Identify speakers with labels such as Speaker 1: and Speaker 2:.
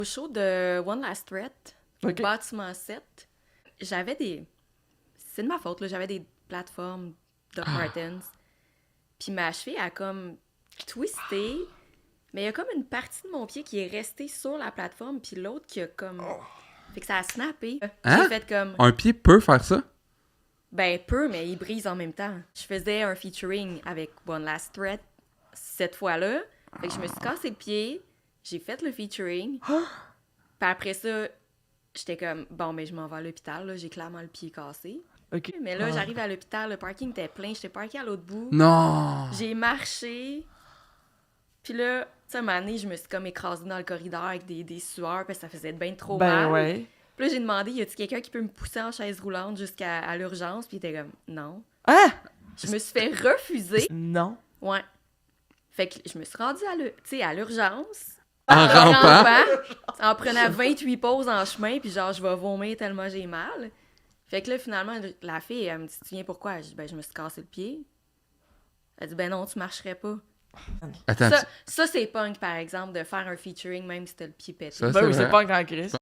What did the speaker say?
Speaker 1: Au show de One Last Threat, au
Speaker 2: Ok.
Speaker 1: bâtiment 7, j'avais des... C'est de ma faute, là. J'avais des plateformes de Martens. Puis ma cheville a comme twisté, mais il y a comme une partie de mon pied qui est restée sur la plateforme, puis l'autre qui a comme... Fait que ça a snappé.
Speaker 3: Hein?
Speaker 1: J'ai fait comme...
Speaker 3: Un pied peut faire ça?
Speaker 1: Ben, peu, mais il brise en même temps. Je faisais un featuring avec One Last Threat cette fois-là. Fait que je me suis cassé le pied, j'ai fait le featuring. Puis après ça, j'étais comme, bon, mais je m'en vais à l'hôpital, là. J'ai clairement le pied cassé.
Speaker 2: OK.
Speaker 1: Mais là, j'arrive à l'hôpital, le parking était plein, j'étais parké à l'autre bout.
Speaker 3: Non!
Speaker 1: J'ai marché. Puis là, tu sais, à un moment donné, je me suis comme écrasée dans le corridor avec des sueurs parce que ça faisait bien trop
Speaker 2: Ben
Speaker 1: mal.
Speaker 2: ouais.
Speaker 1: Puis là, j'ai demandé, y a-t-il quelqu'un qui peut me pousser en chaise roulante jusqu'à l'urgence? Puis il était comme, non.
Speaker 2: Ah!
Speaker 1: Je me suis fait refuser.
Speaker 2: Non.
Speaker 1: Ouais. Fait que je me suis rendue à l'urgence.
Speaker 3: En rampant?
Speaker 1: En prenant 28 pauses en chemin, puis genre, je vais vomir tellement j'ai mal. Fait que là, finalement, la fille, elle me dit, tu viens pourquoi? Je dis, ben, je me suis cassé le pied. Elle dit, ben non, tu marcherais pas.
Speaker 3: Attends,
Speaker 1: Ça c'est punk, par exemple, de faire un featuring même si t'as le pied pété.
Speaker 3: ça,
Speaker 2: Ben
Speaker 3: c'est
Speaker 2: oui, c'est
Speaker 3: vrai.
Speaker 2: pas un grand Chris.